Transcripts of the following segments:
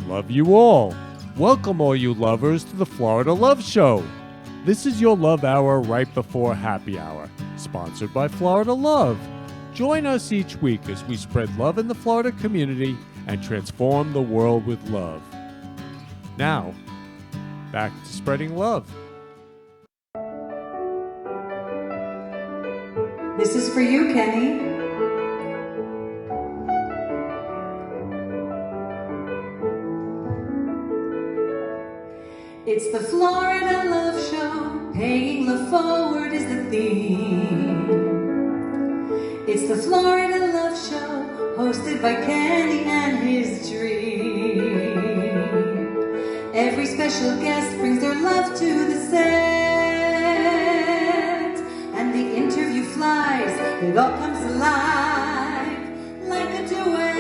Love you all. Welcome all you lovers to the Florida Love Show. This is your love hour right before happy hour, sponsored by Florida Love. Join us each week as we spread love in the Florida community and transform the world with love. Now, back to spreading love. This is for you, Kenny. It's the Florida Love Show, paying love forward is the theme. It's the Florida Love Show, hosted by Kenny and his dream. Every special guest brings their love to the set, and the interview flies, it all comes alive like a duet.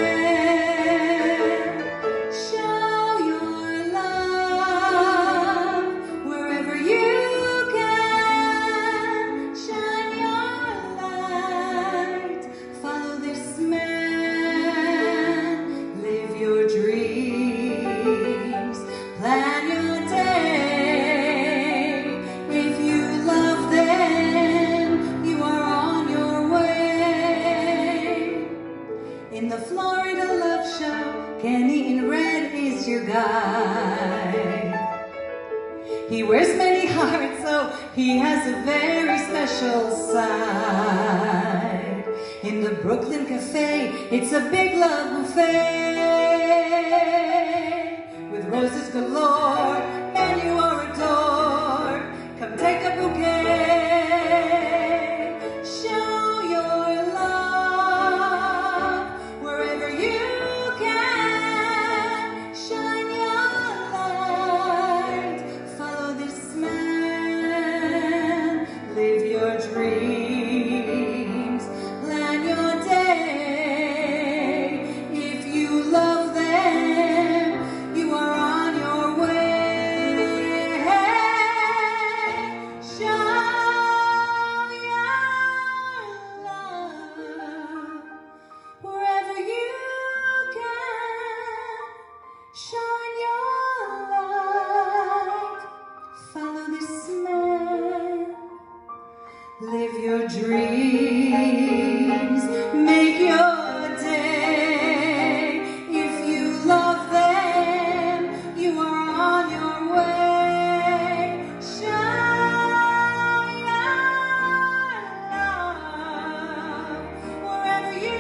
He wears many hearts, so he has a very special side. In the Brooklyn Cafe, it's a big love buffet. With roses galore, and you are adored. Come take a bouquet. Show your love wherever you can. Shine your light. Follow this man. Live your dreams. Plan your day. If you love them, you are on your way. Show your love wherever you can. Shine your light. Follow this man. Live your dreams. Make your day. If you love them, you are on your way. Shine your love wherever you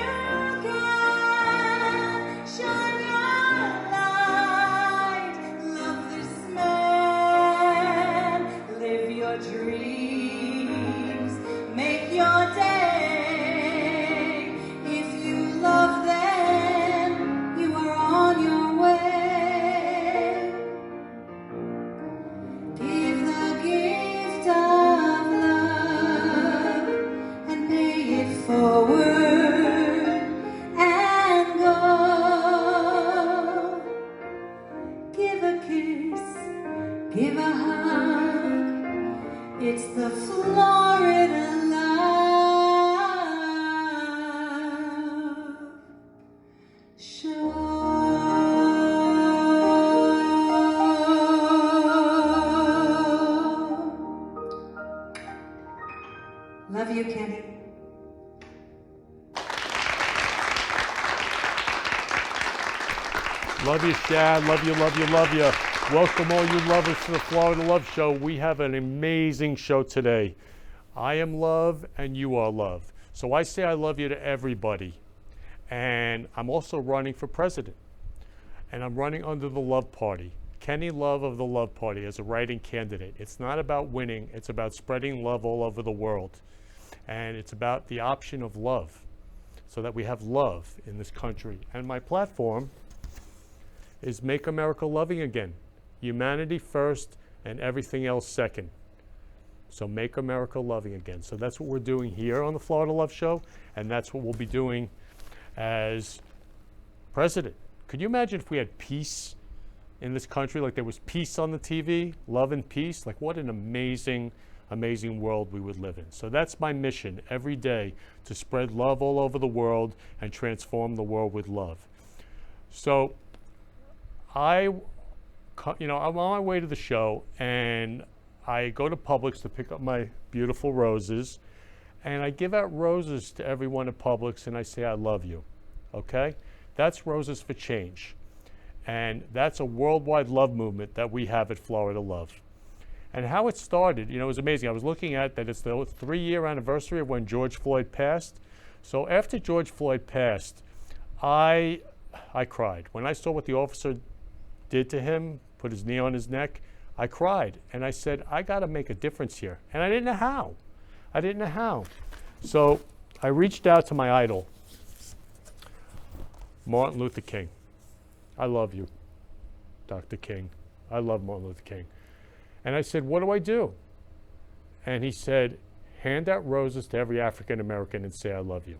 can. Shine your light. Love this man. Live your dreams. Make your day. If you love them, you are on your way. Give the gift of love and pay it forward and go. Give a kiss, give a hug. It's the Florida Love Show. Love you, Kenny. Love you, Shad. Love you, love you, love you. Welcome all you lovers to the Florida Love Show. We have an amazing show today. I am love and you are love. So I say I love you to everybody. And I'm also running for president. And I'm running under the Love Party. Kenny Love of the Love Party as a writing candidate. It's not about winning. It's about spreading love all over the world. And it's about the option of love, so that we have love in this country. And my platform is Make America Loving Again. Humanity first and everything else second. So Make America Loving Again. So that's what we're doing here on the Florida Love Show, and that's what we'll be doing as president. Could you imagine if we had peace in this country, like there was peace on the TV, love and peace? Like what an amazing, amazing world we would live in. So that's my mission every day, to spread love all over the world and transform the world with love. So I'm on my way to the show, and I go to Publix to pick up my beautiful roses, and I give out roses to everyone at Publix, and I say, I love you, okay? That's Roses for Change. And that's a worldwide love movement that we have at Florida Love. And how it started, it was amazing. I was looking at that it's the 3-year anniversary of when George Floyd passed. So after George Floyd passed, I cried. When I saw what the officer did to him, put his knee on his neck, I cried. And I said, I got to make a difference here. And I didn't know how. So I reached out to my idol, Martin Luther King. I love you, Dr. King. I love Martin Luther King. And I said, what do I do? And he said, hand out roses to every African American and say, I love you.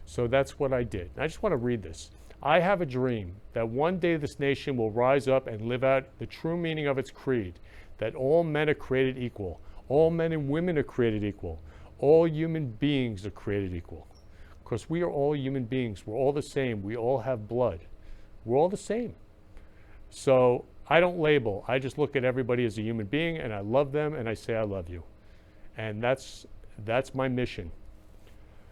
So that's what I did. And I just want to read this. I have a dream that one day this nation will rise up and live out the true meaning of its creed, that all men are created equal. All men and women are created equal. All human beings are created equal. Because we are all human beings. We're all the same. We all have blood. We're all the same. So I don't label. I just look at everybody as a human being, and I love them, and I say I love you. And that's my mission.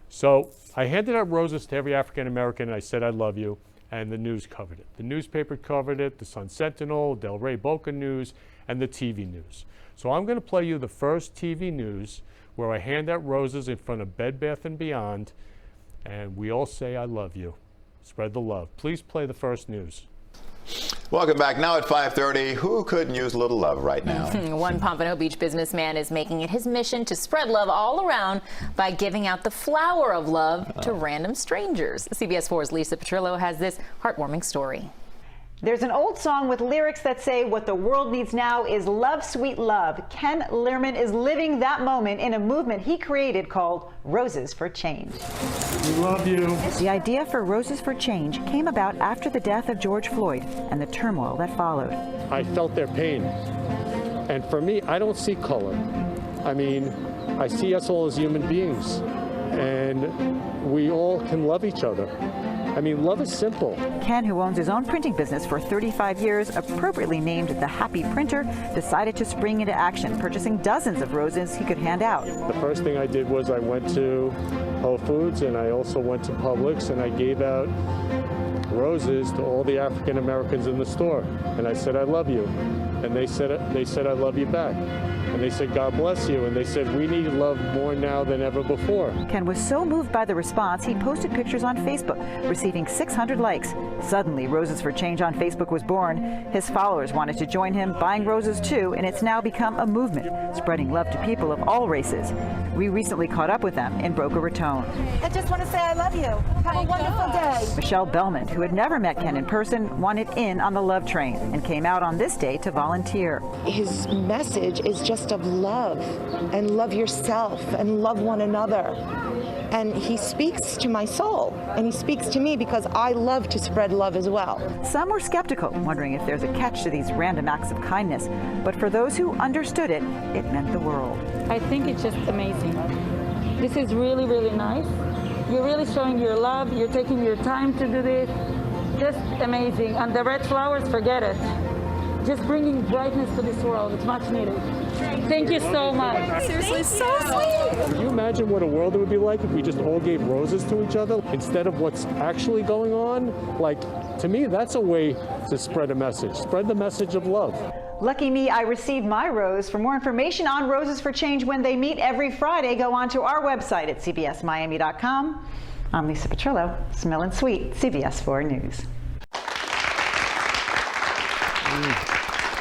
So I handed out roses to every African American, and I said I love you, and the news covered it. The newspaper covered it, the Sun Sentinel, Del Rey Boca News, and the TV news. So I'm going to play you the first TV news where I hand out roses in front of Bed Bath & Beyond, and we all say I love you. Spread the love. Please play the first news. Welcome back. Now at 5:30, who couldn't use a little love right now? One Pompano Beach businessman is making it his mission to spread love all around by giving out the flower of love to random strangers. CBS 4's Lisa Petrillo has this heartwarming story. There's an old song with lyrics that say what the world needs now is love, sweet love. Ken Lehrman is living that moment in a movement he created called Roses for Change. We love you. The idea for Roses for Change came about after the death of George Floyd and the turmoil that followed. I felt their pain. And for me, I don't see color. I mean, I see us all as human beings. And we all can love each other. I mean, love is simple. Ken, who owns his own printing business for 35 years, appropriately named the Happy Printer, decided to spring into action, purchasing dozens of roses he could hand out. The first thing I did was I went to Whole Foods, and I also went to Publix, and I gave out roses to all the African Americans in the store. And I said, I love you. And they said I love you back. And they said, God bless you. And they said, we need love more now than ever before. Ken was so moved by the response, he posted pictures on Facebook, receiving 600 likes. Suddenly, Roses for Change on Facebook was born. His followers wanted to join him, buying roses too, and it's now become a movement, spreading love to people of all races. We recently caught up with them in Boca Raton. I just want to say I love you. Have a wonderful day. Michelle Bellman, who had never met Ken in person, wanted in on the love train and came out on this day to volunteer. His message is just of love, and love yourself, and love one another. And he speaks to my soul, and he speaks to me because I love to spread love as well. Some were skeptical, wondering if there's a catch to these random acts of kindness. But for those who understood it, it meant the world. I think it's just amazing. This is really, really nice. You're really showing your love. You're taking your time to do this. Just amazing. And the red flowers, forget it. Just bringing brightness to this world. It's much needed. Thank you so much. Seriously, so sweet. Can you imagine what a world it would be like if we just all gave roses to each other instead of what's actually going on? Like, to me, that's a way to spread a message. Spread the message of love. Lucky me, I received my rose. For more information on Roses for Change when they meet every Friday, go on to our website at cbsmiami.com. I'm Lisa Petrillo, Smelling Sweet, CBS 4 News.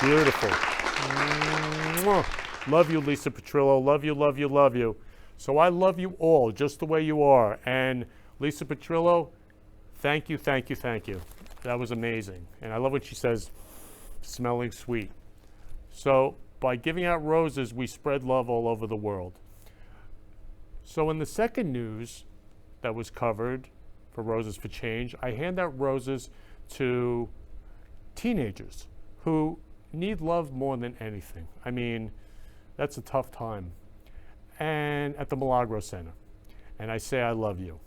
Beautiful. Mwah. Love you, Lisa Petrillo. Love you, love you, love you. So I love you all just the way you are. And Lisa Petrillo, thank you, thank you, thank you. That was amazing. And I love when she says, smelling sweet. So by giving out roses, we spread love all over the world. So in the second news that was covered for Roses for Change, I hand out roses to teenagers who need love more than anything. I mean, that's a tough time. And at the Milagro Center. And I say, I love you.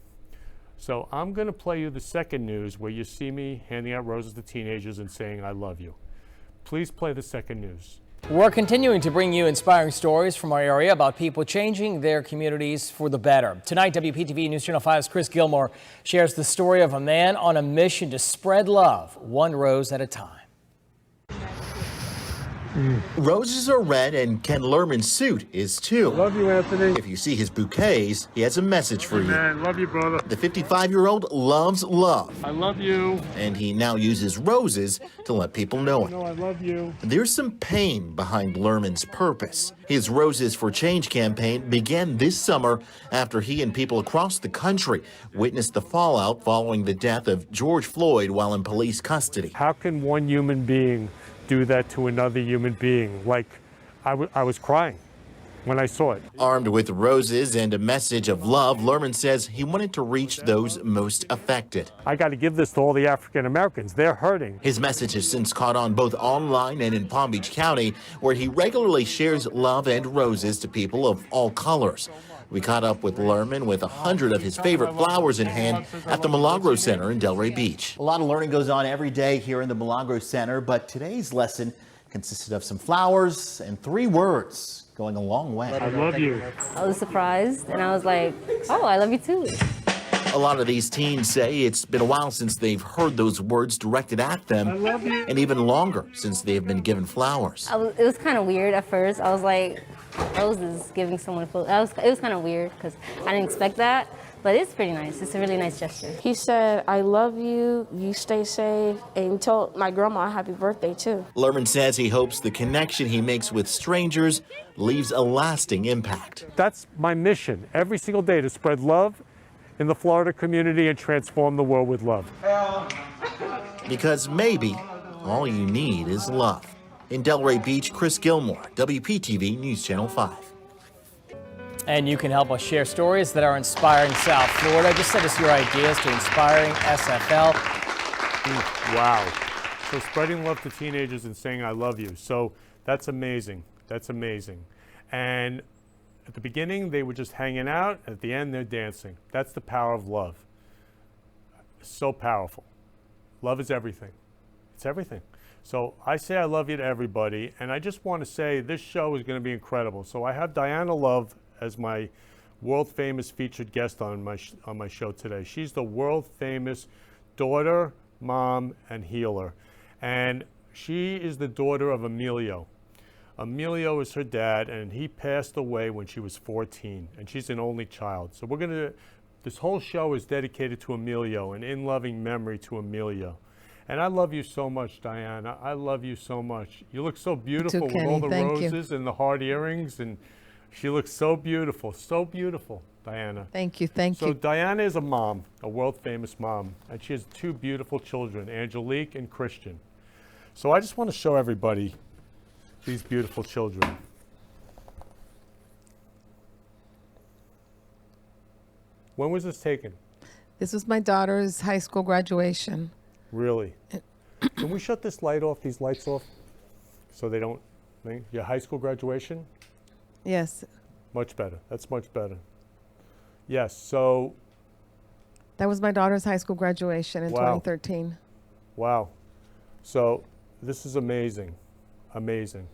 So I'm going to play you the second news where you see me handing out roses to teenagers and saying, I love you. Please play the second news. We're continuing to bring you inspiring stories from our area about people changing their communities for the better. Tonight, WPTV News Channel 5's Chris Gilmore shares the story of a man on a mission to spread love, one rose at a time. Roses are red and Ken Lerman's suit is too. Love you, Anthony. If you see his bouquets, he has a message for you. Man, love you, brother. The 55-year-old loves love, I love you. and he now uses roses to let people know it. No, I love you. There's some pain behind Lerman's purpose. His Roses for Change campaign began this summer after he and people across the country witnessed the fallout following the death of George Floyd while in police custody. How can one human being do that to another human being? Like, I was crying when I saw it. Armed with roses and a message of love, Lerman says he wanted to reach those most affected. I got to give this to all the African Americans. They're hurting. His message has since caught on both online and in Palm Beach County, where he regularly shares love and roses to people of all colors. We caught up with Lerman with 100 of his favorite flowers in hand at the Milagro Center in Delray Beach. A lot of learning goes on every day here in the Milagro Center, but today's lesson consisted of some flowers and 3 words going a long way. I love you. I was surprised and I was like, oh, I love you too. A lot of these teens say it's been a while since they've heard those words directed at them, and even longer since they have been given flowers. It was kind of weird at first. I was like, roses giving someone flowers. It was kind of weird because I didn't expect that, but it's pretty nice. It's a really nice gesture. He said, I love you, you stay safe, and he told my grandma happy birthday too. Lerman says he hopes the connection he makes with strangers leaves a lasting impact. That's my mission every single day, to spread love in the Florida community and transform the world with love. Because maybe all you need is love. In Delray Beach, Chris Gilmore, WPTV News Channel 5. And you can help us share stories that are inspiring South Florida. Just send us your ideas to Inspiring SFL. Wow. So spreading love to teenagers and saying I love you. So that's amazing. That's amazing. And at the beginning, they were just hanging out. At the end, they're dancing. That's the power of love. So powerful. Love is everything. It's everything. So I say I love you to everybody. And I just want to say this show is going to be incredible. So I have Diana Love as my world-famous featured guest on my show today. She's the world-famous daughter, mom, and healer. And she is the daughter of Emilio. Emilio is her dad, and he passed away when she was 14, and she's an only child. So this whole show is dedicated to Emilio, and in loving memory to Emilio. And I love you so much, Diana. I love you so much. You look so beautiful with all the roses and the hard earrings, and she looks so beautiful, Diana. Thank you, thank you. you. So Diana is a mom, a world-famous mom, and she has 2 beautiful children, Angelique and Christian. So I just want to show everybody these beautiful children. When was this taken? This was my daughter's high school graduation. Really? Can we shut this light off, these lights off, so they don't, your high school graduation? Yes. Much better. That's much better. Yes, so. That was my daughter's high school graduation in 2013. Wow. So this is amazing. Amazing.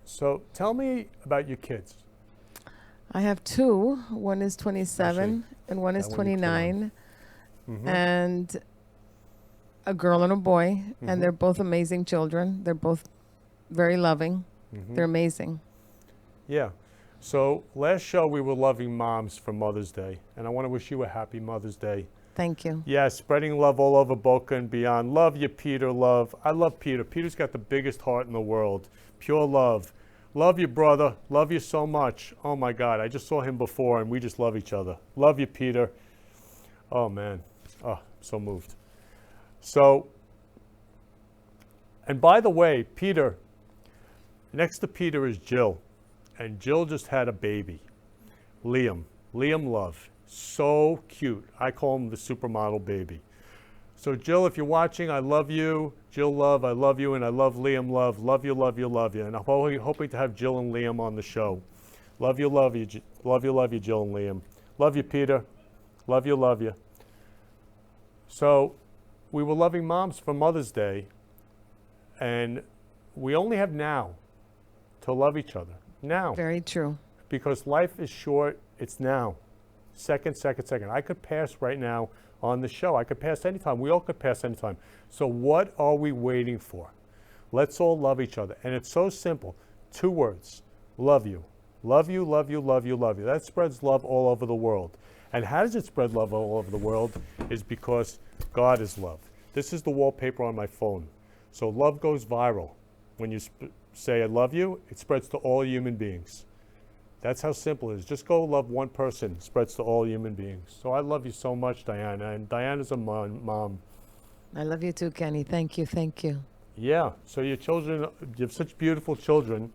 So tell me about your kids. I have 2. One is 27 and one is 29. And a girl and a boy. And they're both amazing children. They're both very loving. They're amazing. Yeah. So last show we were loving moms for Mother's Day. And I want to wish you a happy Mother's Day. Thank you. Yeah, spreading love all over Boca and beyond. Love you, Peter. Love. I love Peter. Peter's got the biggest heart in the world. Pure love. Love you, brother. Love you so much. Oh, my God. I just saw him before, and we just love each other. Love you, Peter. Oh, man. Oh, I'm so moved. So, and by the way, Peter, next to Peter is Jill. And Jill just had a baby. Liam. Liam Love. So cute. I call him the supermodel baby. So Jill, if you're watching, I love you. Jill Love, I love you, and I love Liam Love. Love you, love you, love you. And I'm hoping to have Jill and Liam on the show. Love you, Jill and Liam. Love you, Peter. Love you, love you. So we were loving moms for Mother's Day, and we only have now to love each other. Now. Very true. Because life is short, it's now. Second. I could pass right now on the show. I could pass anytime. We all could pass anytime. So what are we waiting for? Let's all love each other. And it's so simple. 2 words. Love you. Love you, love you, love you, love you. That spreads love all over the world. And how does it spread love all over the world? Is because God is love. This is the wallpaper on my phone. So love goes viral. When you say I love you, it spreads to all human beings. That's how simple it is. Just go love one person, it spreads to all human beings. So I love you so much, Diana. And Diana's a mom. I love you too, Kenny. Thank you, thank you. Yeah, so your children, you have such beautiful children.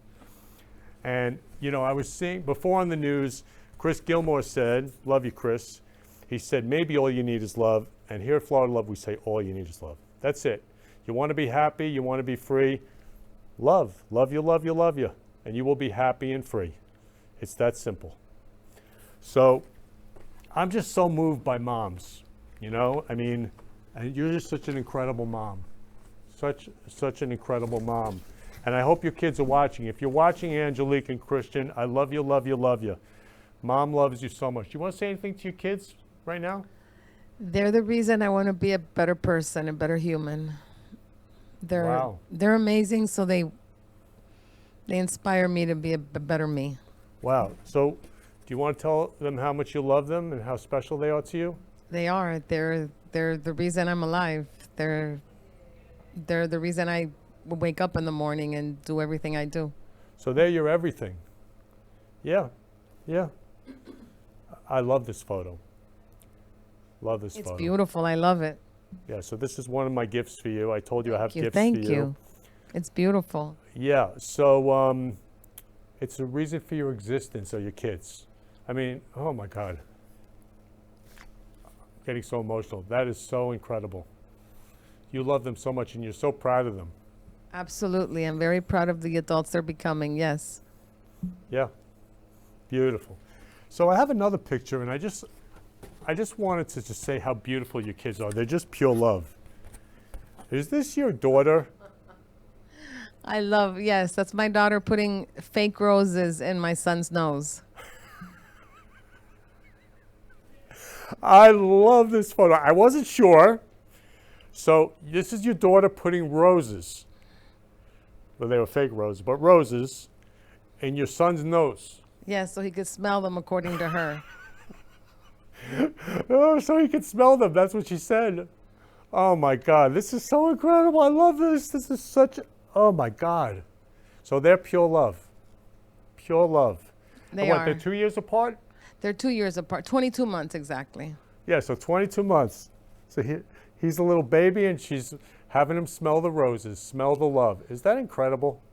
And, you know, I was seeing before on the news, Chris Gilmore said, love you, Chris. He said, maybe all you need is love. And here at Florida Love, we say all you need is love. That's it. You want to be happy, you want to be free. Love. Love you, love you, love you. And you will be happy and free. It's that simple. So I'm just so moved by moms, you know? I mean, and you're just such an incredible mom. Such an incredible mom. And I hope your kids are watching. If you're watching, Angelique and Christian, I love you, love you, love you. Mom loves you so much. Do you want to say anything to your kids right now? They're the reason I want to be a better person, a better human. Wow. They're amazing, so they inspire me to be a better me. Wow. So do you want to tell them how much you love them and how special they are to you? They are. They're the reason I'm alive. They're the reason I wake up in the morning and do everything I do. So they're your everything. Yeah. Yeah. I love this photo. Love this photo. It's beautiful. I love it. Yeah, so this is one of my gifts for you. I told you I have gifts Thank for you. you. It's beautiful. Yeah, so it's a reason for your existence, or your kids. I mean, oh my God. I'm getting so emotional. That is so incredible. You love them so much and you're so proud of them. Absolutely. I'm very proud of the adults they're becoming, yes. Yeah, beautiful. So I have another picture, and I just wanted to just say how beautiful your kids are. They're just pure love. Is this your daughter? Yes, that's my daughter putting fake roses in my son's nose. I love this photo. I wasn't sure. So this is your daughter putting roses. Well, they were fake roses, but roses in your son's nose. Yes, so he could smell them according to her. Oh, so he could smell them. That's what she said. Oh my God, this is so incredible. I love this. This is such, oh my God. So they're pure love. Pure love. They are. They're 2 years apart? They're 2 years apart, 22 months exactly. Yeah, so 22 months. So he's a little baby and she's having him smell the roses, smell the love. Is that incredible?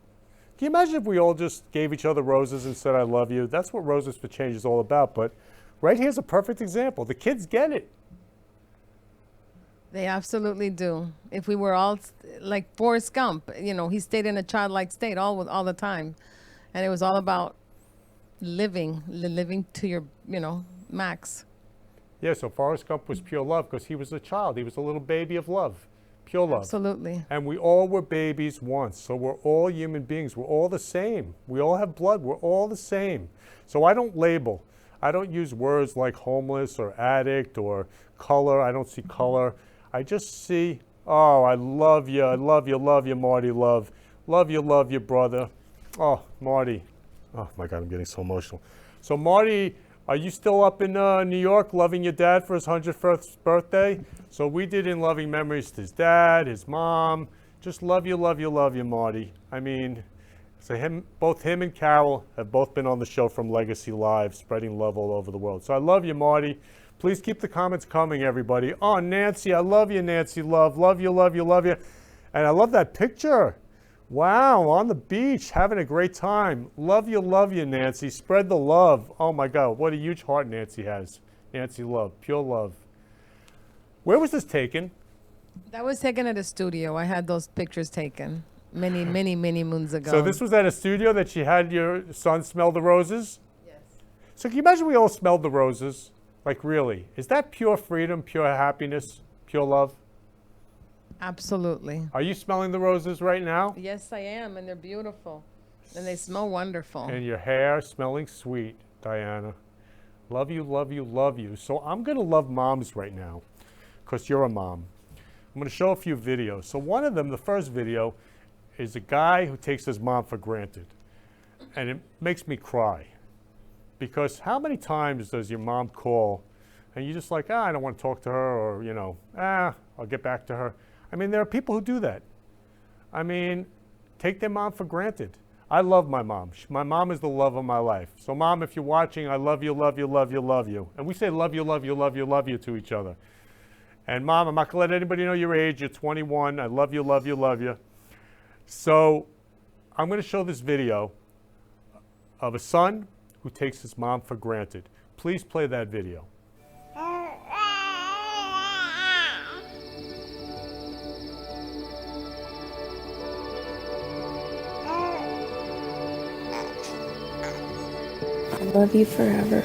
Can you imagine if we all just gave each other roses and said, I love you? That's what Roses for Change is all about. But right here's a perfect example. The kids get it. They absolutely do. If we were all like Forrest Gump, you know, he stayed in a childlike state all the time. And it was all about living to your, max. Yeah, so Forrest Gump was pure love because he was a child. He was a little baby of love, pure love. Absolutely. And we all were babies once, so we're all human beings. We're all the same. We all have blood. We're all the same. So I don't label. I don't use words like homeless or addict or color. I don't see color. I just see, oh, I love you. I love you, Marty, love. Love you, brother. Oh, Marty. Oh, my God, I'm getting so emotional. So, Marty, are you still up in New York loving your dad for his 101st birthday? So we did In Loving Memories to his dad, his mom. Just love you, Marty. I mean, so both him and Carol have both been on the show from Legacy Live, spreading love all over the world. So I love you, Marty. Please keep the comments coming, everybody. Oh, Nancy, I love you, Nancy, love you. And I love that picture. Wow, on the beach, having a great time. Love you, Nancy. Spread the love. Oh my God, what a huge heart Nancy has. Nancy Love, pure love. Where was this taken? That was taken at a studio. I had those pictures taken many moons ago. So this was at a studio that she had your son smell the roses? Yes. So can you imagine we all smelled the roses? Like really, is that pure freedom, pure happiness, pure love? Absolutely. Are you smelling the roses right now? Yes, I am, and they're beautiful. And they smell wonderful. And your hair smelling sweet, Diana. Love you, love you, love you. So I'm going to love moms right now because you're a mom. I'm going to show a few videos. So one of them, the first video, is a guy who takes his mom for granted. And it makes me cry. Because how many times does your mom call and you're just like, I don't want to talk to her, or, you know, I'll get back to her. I mean, there are people who do that. I mean, take their mom for granted. I love my mom. My mom is the love of my life. So mom, if you're watching, I love you, love you, love you, love you. And we say love you, love you, love you, love you to each other. And mom, I'm not gonna let anybody know your age. You're 21. I love you, love you, love you. So I'm gonna show this video of a son who takes his mom for granted. Please play that video. I love you forever.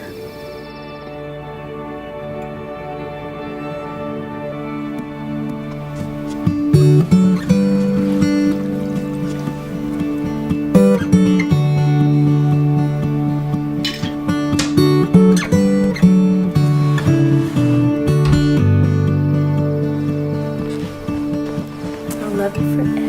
I love you forever.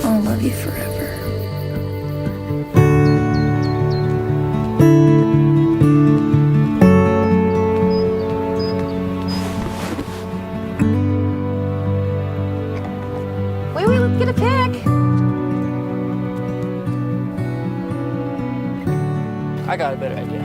I love you forever. Wait, let's get a pic. I got a better idea.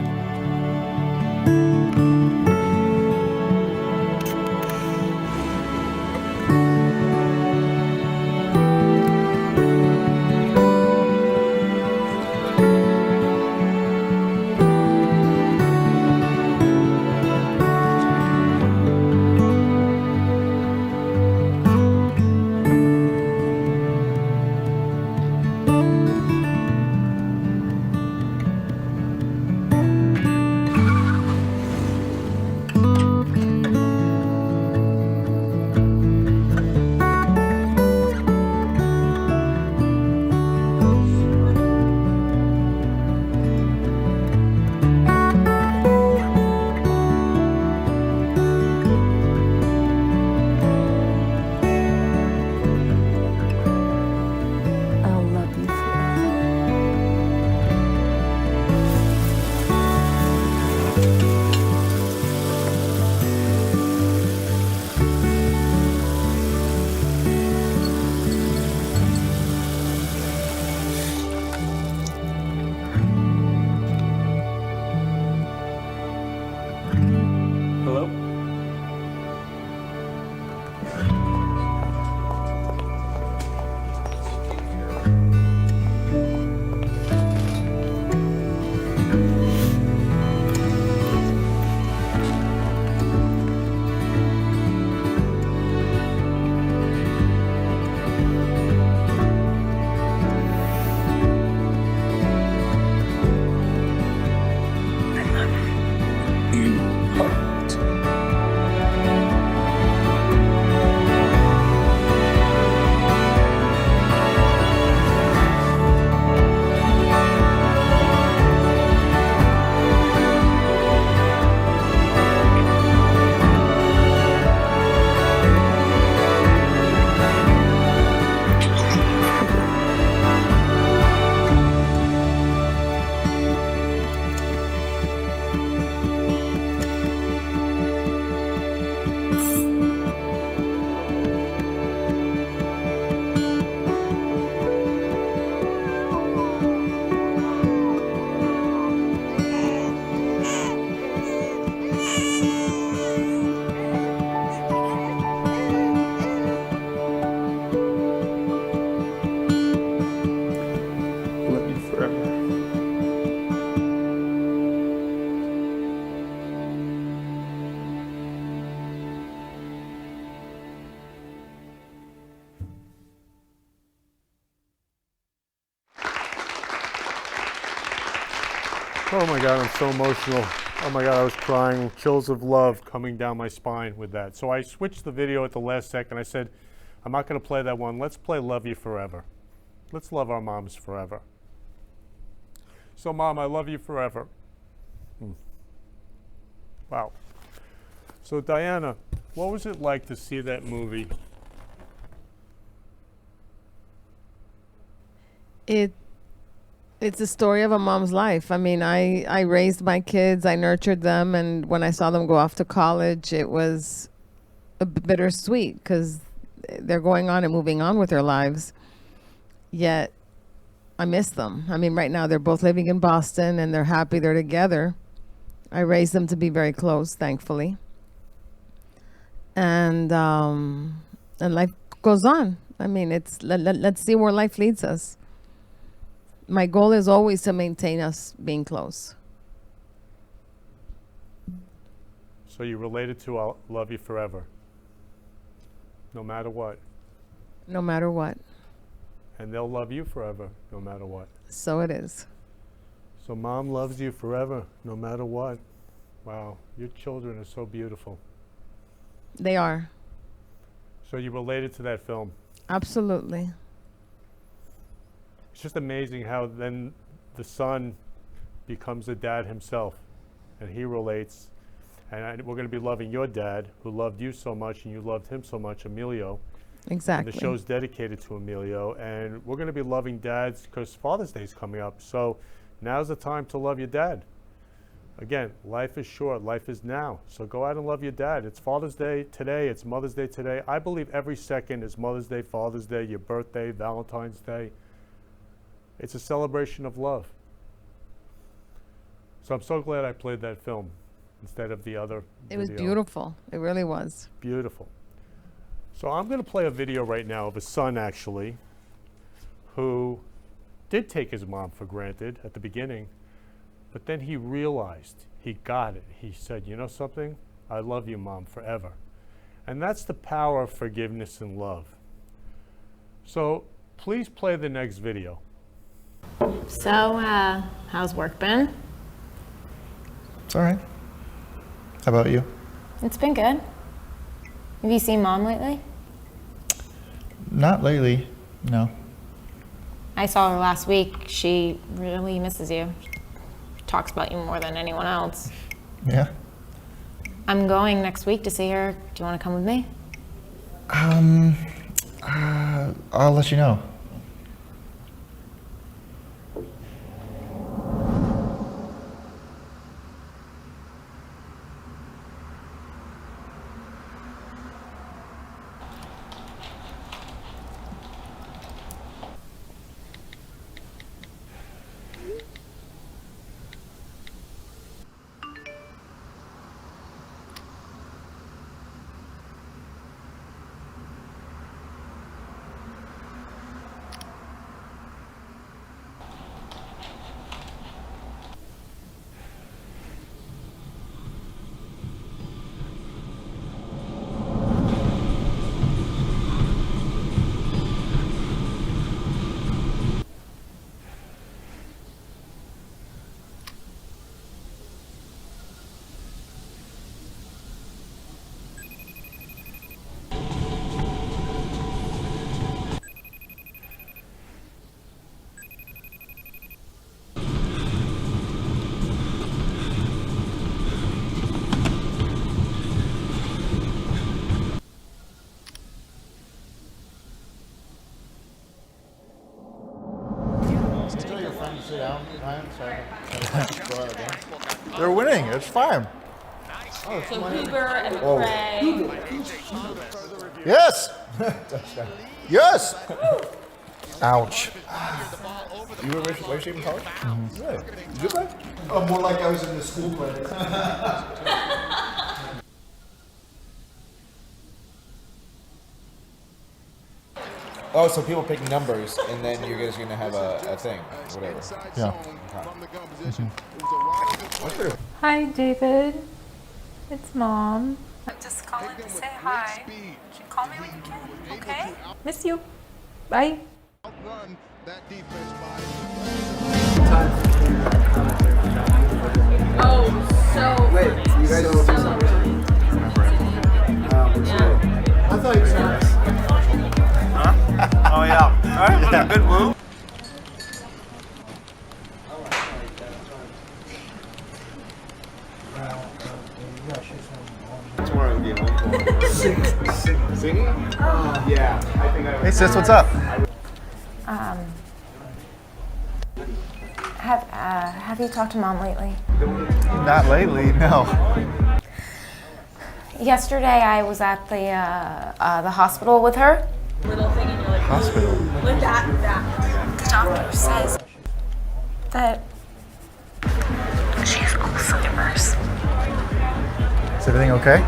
Oh my God, I'm so emotional. Oh my God, I was crying. Chills of love coming down my spine with that. So I switched the video at the last second. I said, I'm not going to play that one. Let's play Love You Forever. Let's love our moms forever. So Mom, I love you forever. Wow. So Diana, what was it like to see that movie? It's a story of a mom's life. I mean, I raised my kids, I nurtured them, and when I saw them go off to college, it was a bittersweet because they're going on and moving on with their lives. Yet, I miss them. I mean, right now they're both living in Boston and they're happy they're together. I raised them to be very close, thankfully. And life goes on. I mean, let's see where life leads us. My goal is always to maintain us being close. So you related to I'll love you forever, no matter what. No matter what. And they'll love you forever, no matter what. So it is. So Mom loves you forever, no matter what. Wow, your children are so beautiful. They are. So you related to that film? Absolutely. It's just amazing how then the son becomes a dad himself, and he relates. And we're going to be loving your dad, who loved you so much, and you loved him so much, Emilio. Exactly. And the show's dedicated to Emilio, and we're going to be loving dads because Father's Day is coming up. So now's the time to love your dad. Again, life is short. Life is now. So go out and love your dad. It's Father's Day today. It's Mother's Day today. I believe every second is Mother's Day, Father's Day, your birthday, Valentine's Day. It's a celebration of love. So I'm so glad I played that film instead of the other It was video. beautiful. It really was. Beautiful. So I'm going to play a video right now of a son, actually, who did take his mom for granted at the beginning, but then he realized, he got it. He said, you know something? I love you, Mom, forever. And that's the power of forgiveness and love. So please play the next video. So, how's work been? It's all right. How about you? It's been good. Have you seen Mom lately? Not lately, no. I saw her last week. She really misses you. She talks about you more than anyone else. Yeah? I'm going next week to see her. Do you want to come with me? I'll let you know. They're winning. It's fine. So Hoover and McRae. Yes. Yes. Ouch. You were race in college? Really? Good play? Oh, more like I was in the school play. Oh, so people pick numbers, and then you're guys gonna have a thing, whatever. Yeah. Okay. Hi, David. It's Mom. I'm just calling to say hi. You can call me when you can, okay? Miss you. Bye. Time to clear that contact. a good move. Singing? Yeah. I think Hey sis, what's up? Have you talked to Mom lately? Not lately, no. Yesterday I was at the hospital with her. Hospital? With that. The doctor says that she has Alzheimer's. Is everything okay?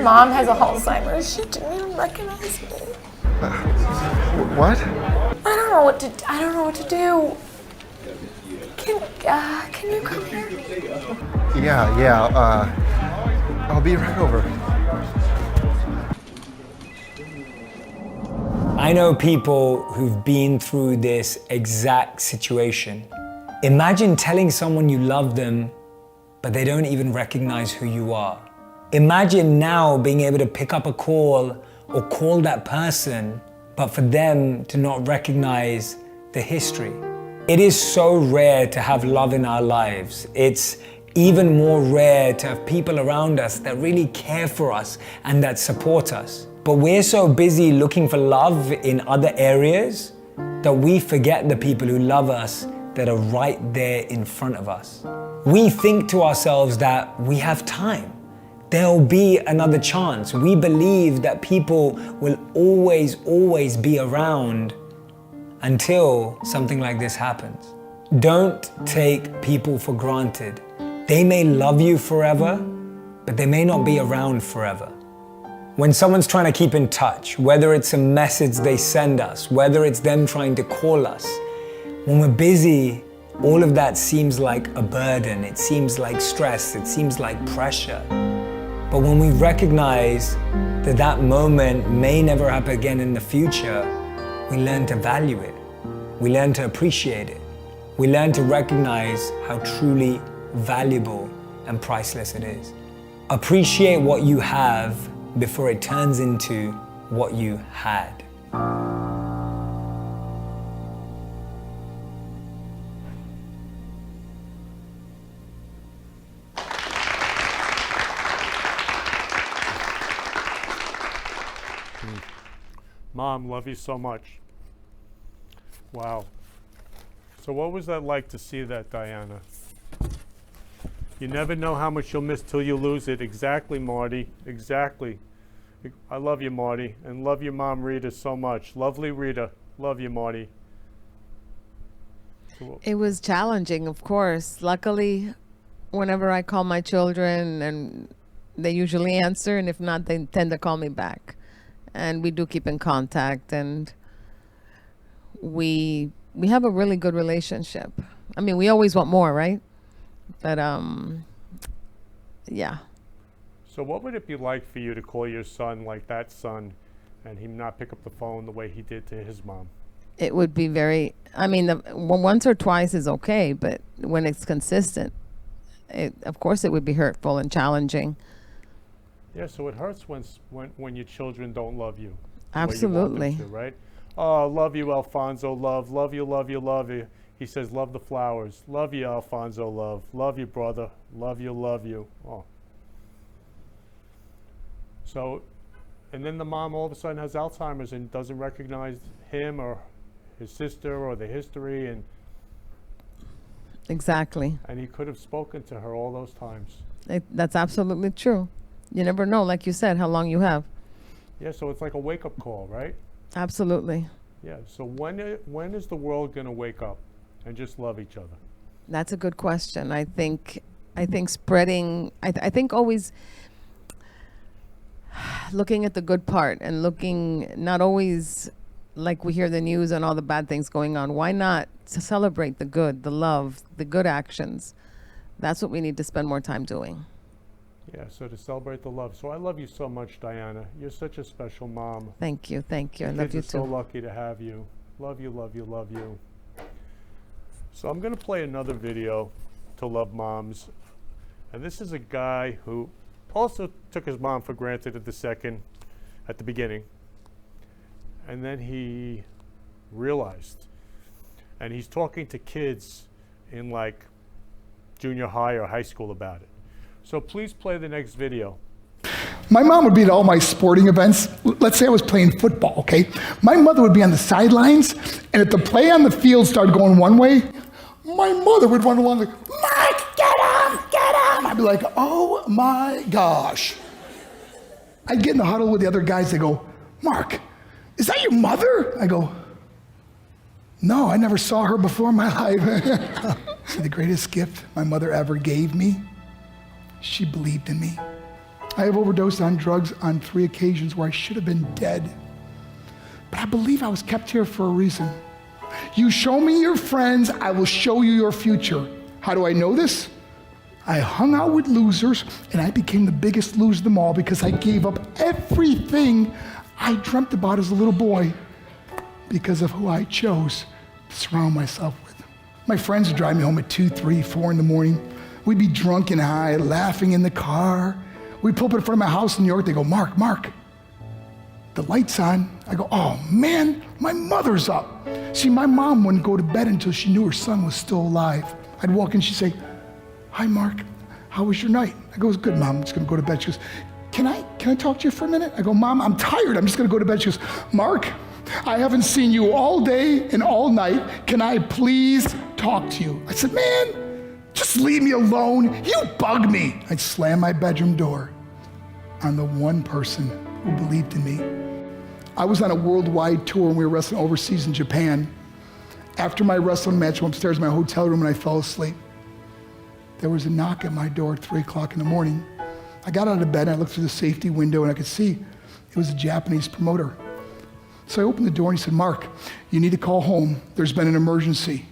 Mom has Alzheimer's. She didn't even recognize me. What? I don't know what to do. Can you come here? Yeah, I'll be right over. I know people who've been through this exact situation. Imagine telling someone you love them, but they don't even recognize who you are. Imagine now being able to pick up a call or call that person, but for them to not recognize the history. It is so rare to have love in our lives. It's even more rare to have people around us that really care for us and that support us. But we're so busy looking for love in other areas that we forget the people who love us that are right there in front of us. We think to ourselves that we have time. There'll be another chance. We believe that people will always be around until something like this happens. Don't take people for granted. They may love you forever, but they may not be around forever. When someone's trying to keep in touch, whether it's a message they send us, whether it's them trying to call us, when we're busy, all of that seems like a burden. It seems like stress. It seems like pressure. But when we recognize that that moment may never happen again in the future, we learn to value it. We learn to appreciate it. We learn to recognize how truly valuable and priceless it is. Appreciate what you have before it turns into what you had. Mom, love you so much. Wow. So what was that like to see that, Diana? You never know how much you'll miss till you lose it. Exactly, Marty. Exactly. I love you, Marty, and love your mom, Rita, so much. Lovely Rita. Love you, Marty. It was challenging, of course. Luckily, whenever I call my children, and they usually answer, and if not, they tend to call me back. And we do keep in contact, and we have a really good relationship. I mean, we always want more, right? But yeah. So what would it be like for you to call your son like that son and him not pick up the phone the way he did to his mom? It would be very, I mean, once or twice is okay, but when it's consistent, of course it would be hurtful and challenging. Yeah, so it hurts when your children don't love you. Absolutely. The way you want them to, right? Oh, love you, Alfonso, love you, love you, love you. He says, love the flowers. Love you, Alfonso, love you, brother. Love you, love you. Oh. So, and then the mom all of a sudden has Alzheimer's and doesn't recognize him or his sister or the history, and exactly. And he could have spoken to her all those times. That's absolutely true. You never know, like you said, how long you have. Yeah, so it's like a wake-up call, right? Absolutely. Yeah, so when is the world going to wake up and just love each other? That's a good question. I think spreading, I think always looking at the good part and looking, not always like we hear the news and all the bad things going on. Why not to celebrate the good, the love, the good actions? That's what we need to spend more time doing. Yeah, so to celebrate the love. So I love you so much, Diana. You're such a special mom. Thank you, thank you. I love you too. So lucky to have you. Love you, love you, love you. So I'm going to play another video to love moms. And this is a guy who also took his mom for granted at the beginning. And then he realized. And he's talking to kids in like junior high or high school about it. So please play the next video. My mom would be at all my sporting events. Let's say I was playing football, okay? My mother would be on the sidelines, and if the play on the field started going one way, my mother would run along like, Mark, get him, get him! I'd be like, oh my gosh. I'd get in the huddle with the other guys, they go, Mark, is that your mother? I go, no, I never saw her before in my life. The greatest gift my mother ever gave me, she believed in me. I have overdosed on drugs on 3 occasions where I should have been dead. But I believe I was kept here for a reason. You show me your friends, I will show you your future. How do I know this? I hung out with losers, and I became the biggest loser of them all because I gave up everything I dreamt about as a little boy because of who I chose to surround myself with. My friends would drive me home at 2, 3, 4 in the morning. We'd be drunk and high, laughing in the car. We'd pull up in front of my house in New York. They go, Mark, the light's on. I go, oh man, my mother's up. See, my mom wouldn't go to bed until she knew her son was still alive. I'd walk in, she'd say, hi Mark, how was your night? I go, it was good, Mom, I'm just gonna go to bed. She goes, can I talk to you for a minute? I go, Mom, I'm tired, I'm just gonna go to bed. She goes, Mark, I haven't seen you all day and all night. Can I please talk to you? I said, man, just leave me alone. You bug me. I'd slam my bedroom door on the one person who believed in me. I was on a worldwide tour and we were wrestling overseas in Japan. After my wrestling match, I went upstairs in my hotel room and I fell asleep. There was a knock at my door at 3 o'clock in the morning. I got out of bed and I looked through the safety window and I could see it was a Japanese promoter. So I opened the door and he said, Mark, you need to call home. There's been an emergency.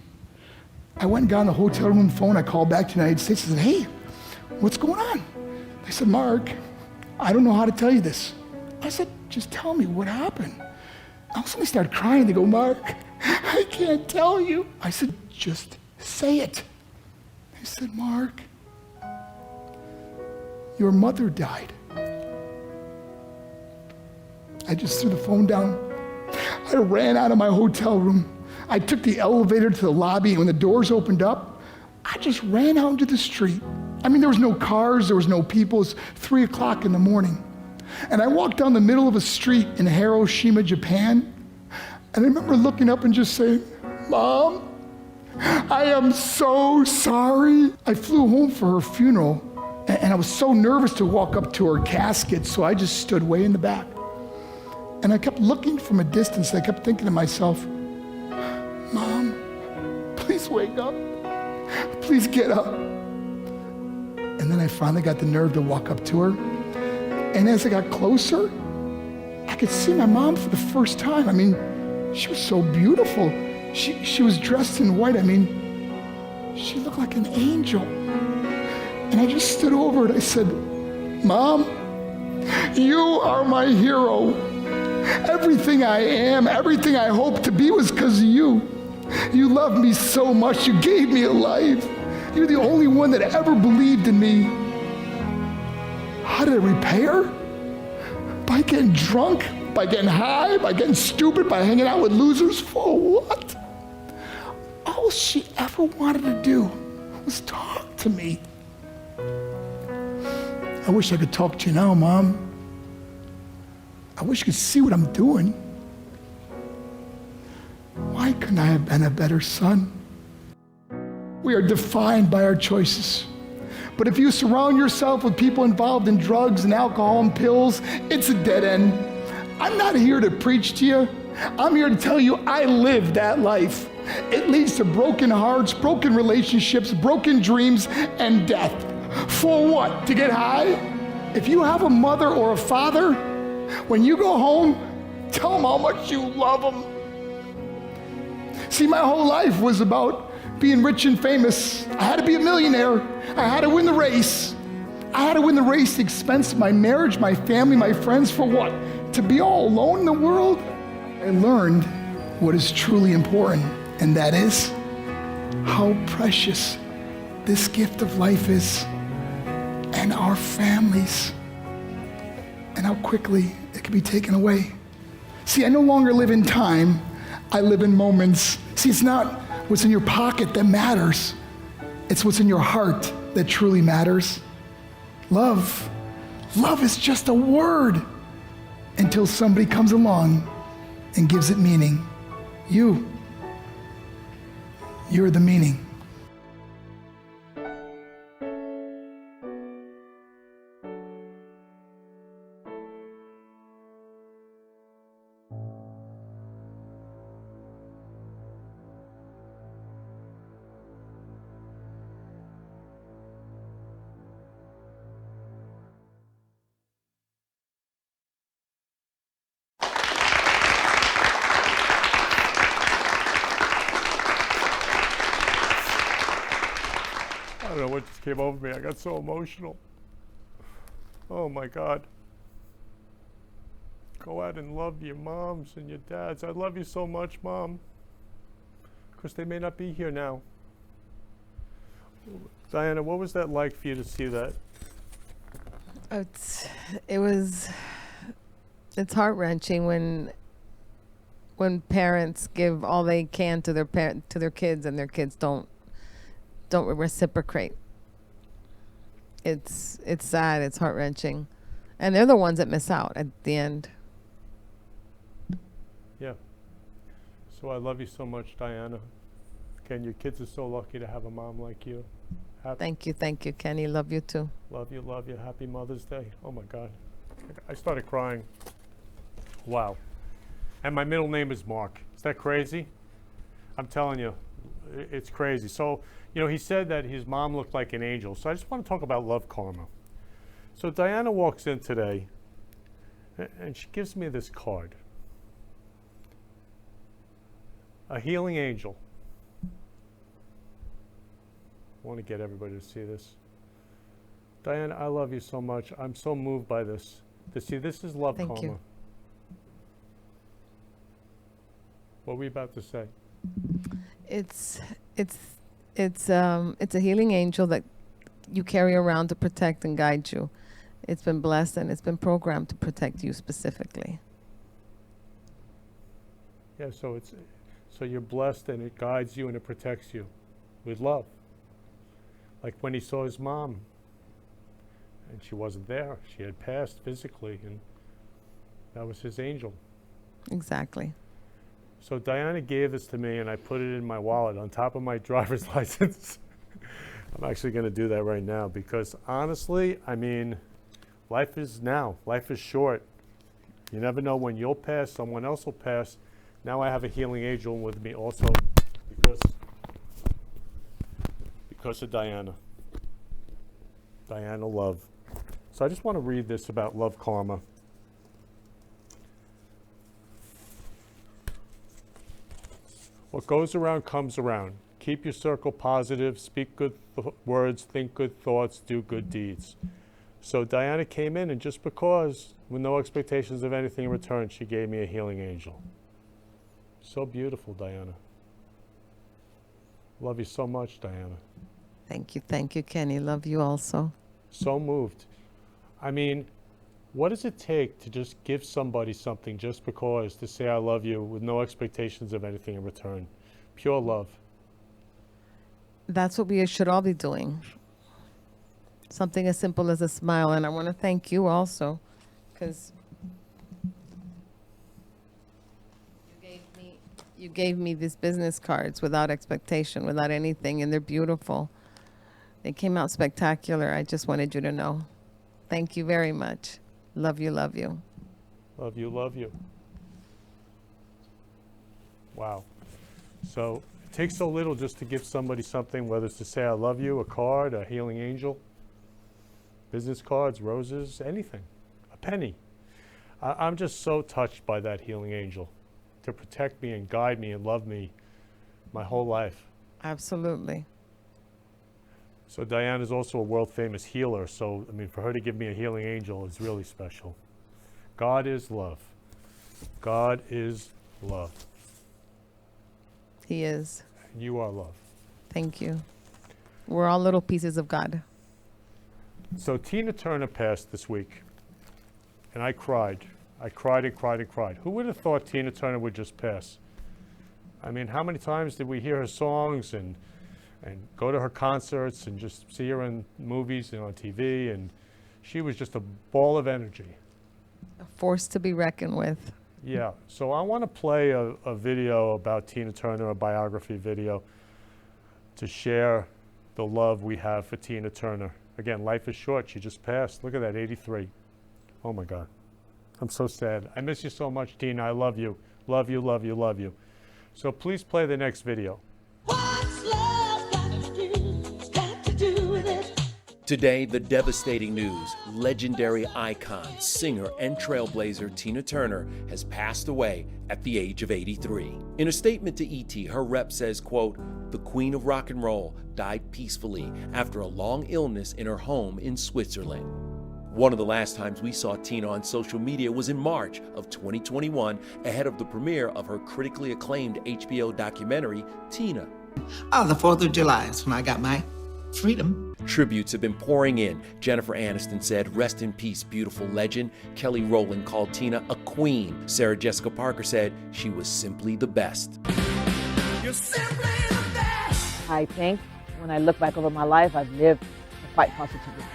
I went and got on the hotel room phone. I called back to the United States. I said, hey, what's going on? They said, Mark, I don't know how to tell you this. I said, just tell me what happened. All of a sudden they started crying. They go, Mark, I can't tell you. I said, just say it. They said, Mark, your mother died. I just threw the phone down. I ran out of my hotel room. I took the elevator to the lobby, and when the doors opened up, I just ran out into the street. I mean, there was no cars, there was no people. It was 3 o'clock in the morning. And I walked down the middle of a street in Hiroshima, Japan, and I remember looking up and just saying, Mom, I am so sorry. I flew home for her funeral, and I was so nervous to walk up to her casket, so I just stood way in the back. And I kept looking from a distance. I kept thinking to myself, Mom, please wake up. Please get up. And then I finally got the nerve to walk up to her. And as I got closer, I could see my mom for the first time. I mean, she was so beautiful. She was dressed in white. I mean, she looked like an angel. And I just stood over and I said, Mom, you are my hero. Everything I am, everything I hope to be was because of you. You loved me so much. You gave me a life. You're the only one that ever believed in me. How did I repay her? By getting drunk, by getting high, by getting stupid, by hanging out with losers? For what? All she ever wanted to do was talk to me. I wish I could talk to you now, Mom. I wish you could see what I'm doing. Why couldn't I have been a better son? We are defined by our choices. But if you surround yourself with people involved in drugs and alcohol and pills, it's a dead end. I'm not here to preach to you. I'm here to tell you I lived that life. It leads to broken hearts, broken relationships, broken dreams, and death. For what? To get high? If you have a mother or a father, when you go home, tell them how much you love them. See, my whole life was about being rich and famous. I had to be a millionaire. I had to win the race. I had to win the race at the expense of my marriage, my family, my friends. For what? To be all alone in the world? I learned what is truly important, and that is how precious this gift of life is, and our families, and how quickly it can be taken away. See, I no longer live in time. I live in moments. See, it's not what's in your pocket that matters. It's what's in your heart that truly matters. Love. Love is just a word until somebody comes along and gives it meaning. You're the meaning. I don't know what just came over me. I got so emotional. Oh my God. Go out and love your moms and your dads. I love you so much, Mom. Because they may not be here now. Diana, what was that like for you to see that? It's heart-wrenching when parents give all they can to their kids and their kids don't reciprocate. It's sad, it's heart-wrenching. And they're the ones that miss out at the end. Yeah. So I love you so much, Diana. Ken, your kids are so lucky to have a mom like you. Thank you, Kenny. Love you too. Love you, love you. Happy Mother's Day. Oh my God. I started crying. Wow. And my middle name is Mark. Is that crazy? I'm telling you, it's crazy. So, you know, he said that his mom looked like an angel. So I just want to talk about love karma. So Diana walks in today and she gives me this card. A healing angel. I want to get everybody to see this. Diana, I love you so much. I'm so moved by this. To see this is love karma. Thank you. What were you about to say? It's a healing angel that you carry around to protect and guide you. It's been blessed and it's been programmed to protect you specifically. Yeah, so you're blessed and it guides you and it protects you with love. Like when he saw his mom and she wasn't there. She had passed physically and that was his angel. Exactly. So Diana gave this to me and I put it in my wallet on top of my driver's license. I'm actually going to do that right now because honestly, I mean, life is short. You never know when you'll pass, someone else will pass. Now I have a healing angel with me also because of Diana. Diana Love. So I just want to read this about love karma. What goes around comes around. Keep your circle positive, speak good words, think good thoughts, do good deeds. So Diana came in and just because, with no expectations of anything in return, she gave me a healing angel. So beautiful, Diana. Love you so much, Diana. Thank you, Kenny. Love you also. So moved. I mean, what does it take to just give somebody something just because, to say I love you with no expectations of anything in return? Pure love. That's what we should all be doing. Something as simple as a smile. And I want to thank you also because you gave me these business cards without expectation, without anything, and they're beautiful. They came out spectacular. I just wanted you to know. Thank you very much. Love you, love you. Love you, love you. Wow. So it takes so little just to give somebody something, whether it's to say I love you, a card, a healing angel, business cards, roses, anything, a penny. I'm just so touched by that healing angel to protect me and guide me and love me my whole life. Absolutely. So Diane is also a world-famous healer. So, I mean, for her to give me a healing angel is really special. God is love. God is love. He is. You are love. Thank you. We're all little pieces of God. So Tina Turner passed this week, and I cried. I cried and cried and cried. Who would have thought Tina Turner would just pass? I mean, how many times did we hear her songs and go to her concerts and just see her in movies and on TV? And she was just a ball of energy. A force to be reckoned with. Yeah, so I want to play a video about Tina Turner, a biography video, to share the love we have for Tina Turner. Again, life is short. She just passed. Look at that, 83. Oh my God. I'm so sad. I miss you so much, Tina. I love you. Love you, love you, love you. So please play the next video. Today, the devastating news. Legendary icon, singer, and trailblazer Tina Turner has passed away at the age of 83. In a statement to ET, her rep says, quote, "The Queen of Rock and Roll died peacefully after a long illness in her home in Switzerland." One of the last times we saw Tina on social media was in March of 2021, ahead of the premiere of her critically acclaimed HBO documentary, Tina. Oh, the 4th of July is when I got my freedom. Tributes have been pouring in. Jennifer Aniston said, "Rest in peace, beautiful legend." Kelly Rowland called Tina a queen. Sarah Jessica Parker said she was simply the best. You're simply the best. I think when I look back over my life, I've lived a quite positive life.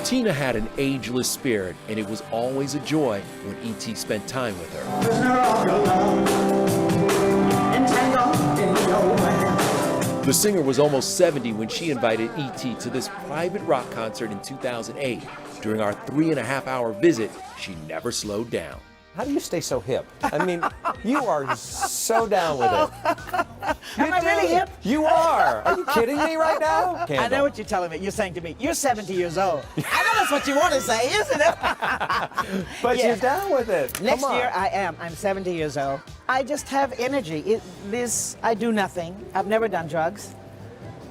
Tina had an ageless spirit, and it was always a joy when E.T. spent time with her. The singer was almost 70 when she invited E.T. to this private rock concert in 2008. During our 3.5-hour visit, she never slowed down. How do you stay so hip? I mean, you are so down with it. Am I really hip? You are. Are you kidding me right now? I Candle. know what you're telling me. You're saying to me, you're 70 years old. I know that's what you want to say, isn't it? But Yeah. you're down with it. Next Come on. year I am. I'm 70 years old. I just have energy. I do nothing. I've never done drugs.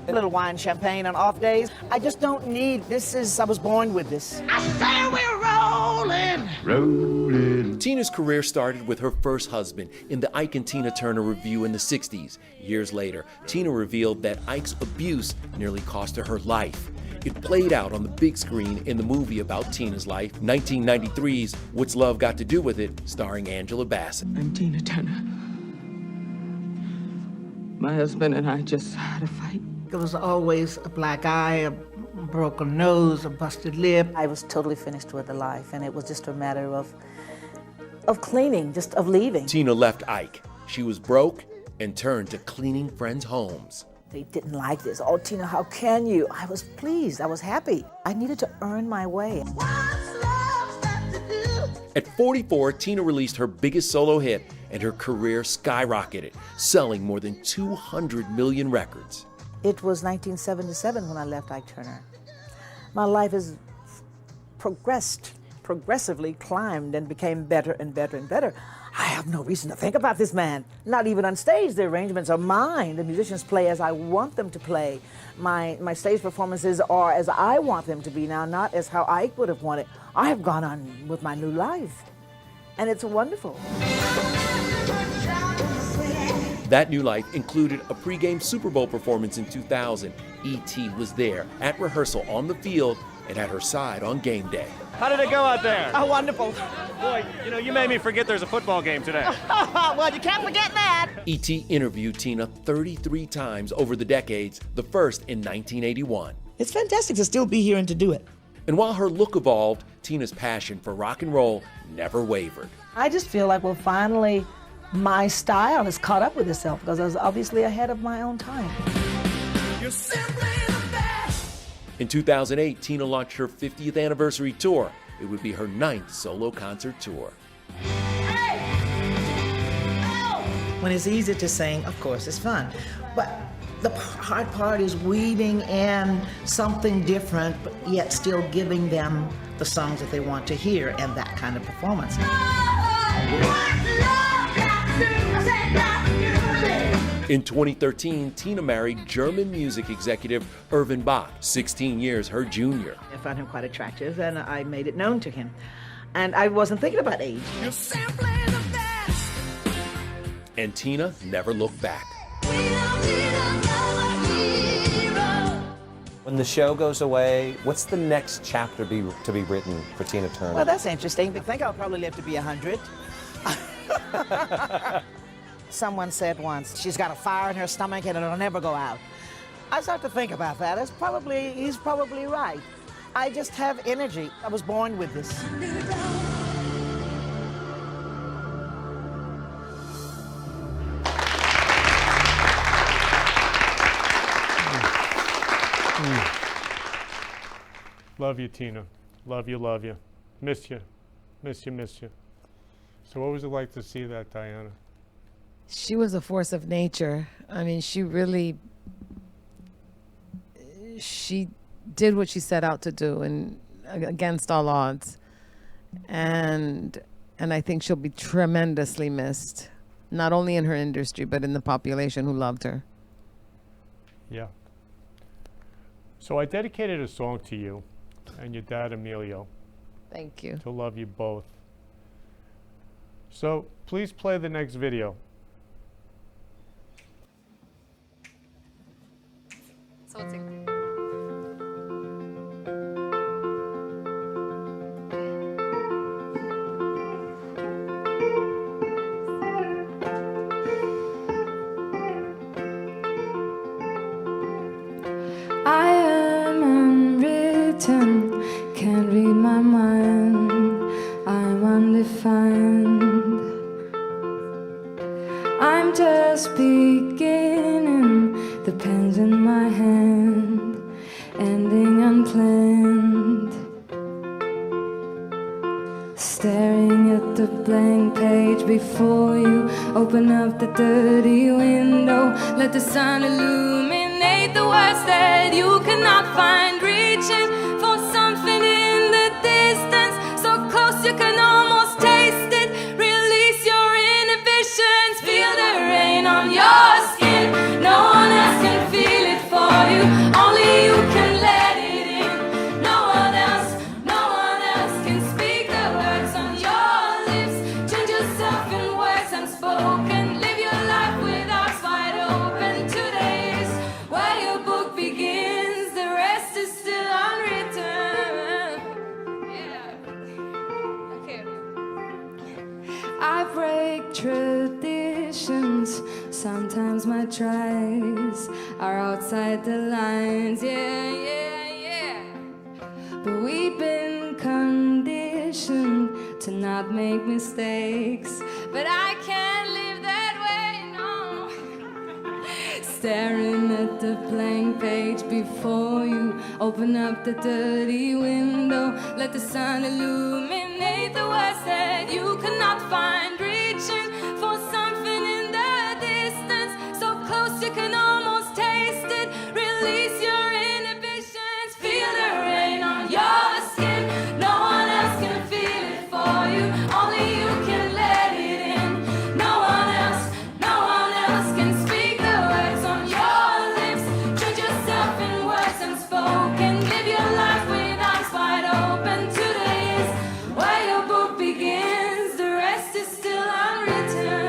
A little wine, champagne on off days. I just don't need, I was born with this. I say we're rolling. Rolling. Tina's career started with her first husband in the Ike and Tina Turner Revue in the 60s. Years later, Tina revealed that Ike's abuse nearly cost her life. It played out on the big screen in the movie about Tina's life, 1993's What's Love Got to Do with It, starring Angela Bassett. I'm Tina Turner. My husband and I just had a fight. It was always a black eye, a broken nose, a busted lip. I was totally finished with the life, and it was just a matter of cleaning, just of leaving. Tina left Ike. She was broke and turned to cleaning friends' homes. They didn't like this. Oh, Tina, how can you? I was pleased. I was happy. I needed to earn my way. At 44, Tina released her biggest solo hit, and her career skyrocketed, selling more than 200 million records. It was 1977 when I left Ike Turner. My life has progressively climbed and became better and better and better. I have no reason to think about this man, not even on stage. The arrangements are mine. The musicians play as I want them to play. My stage performances are as I want them to be now, not as how Ike would have wanted. I have gone on with my new life, and it's wonderful. That new life included a pregame Super Bowl performance in 2000. E.T. was there at rehearsal on the field and at her side on game day. How did it go out there? Oh, wonderful. Boy, you made me forget there's a football game today. Well, you can't forget that. E.T. interviewed Tina 33 times over the decades, the first in 1981. It's fantastic to still be here and to do it. And while her look evolved, Tina's passion for rock and roll never wavered. I just feel like, well, finally, my style has caught up with itself because I was obviously ahead of my own time. You're simply the best. In 2008, Tina launched her 50th anniversary tour. It would be her 9th solo concert tour. When it's easy to sing, of course, it's fun. But the hard part is weaving in something different, but yet still giving them the songs that they want to hear and that kind of performance. In 2013, Tina married German music executive Irvin Bach, 16 years her junior. I found him quite attractive, and I made it known to him. And I wasn't thinking about age. You're simply the best. And Tina never looked back. When the show goes away, what's the next chapter to be written for Tina Turner? Well, that's interesting. I think I'll probably live to be 100. Someone said once, she's got a fire in her stomach and it'll never go out. I start to think about that. He's probably right. I just have energy. I was born with this. Love you, Tina. Love you, love you. Miss you. Miss you, miss you. So what was it like to see that, Diana? She was a force of nature. I mean, she did what she set out to do, and against all odds. And I think she'll be tremendously missed, not only in her industry, but in the population who loved her. Yeah. So I dedicated a song to you and your dad, Emilio. Thank you. To love you both. So please play the next video. So what's it? I am unwritten, can't read my mind, I'm undefined. I'm just beginning, the pen's in my hand, ending unplanned. Staring at the blank page before you, open up the dirty window, let the sun illuminate the words that you cannot find, reaching for something in the distance, so close you can almost taste it. Release your inhibitions, feel the rain on your skin. No one else can feel it for you, only you can let it in. No one else can speak the words on your lips. Change yourself in words unspoken, live your life with eyes wide open. Today is where your book begins, the rest is still unwritten. Yeah. Okay. I break traditions, sometimes my tries are outside the lines, yeah. But we've been conditioned to not make mistakes, but I can't live that way, no. Staring at the blank page before you, open up the dirty window, let the sun illuminate the words that you cannot find, reaching for something in the distance, so close you can almost taste it. Release your inhibitions, feel the rain on your skin. No one else can feel it for you, only you can let it in. No one else can speak the words on your lips. Treat yourself in words unspoken, live your life with eyes wide open. Today is where your book begins, the rest is still unwritten.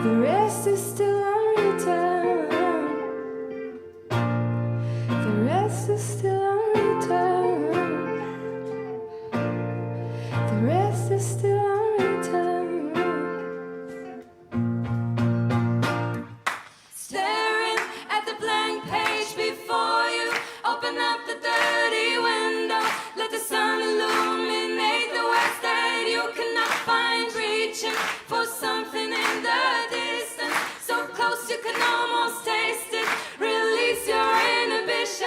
The rest is still unwritten. The rest is still unwritten. The rest is still unwritten. Staring at the blank page before you, open up the dirty window, let the sun illuminate the words that you cannot find, reaching for something in the distance, so close you can almost taste it. Release your inhibition.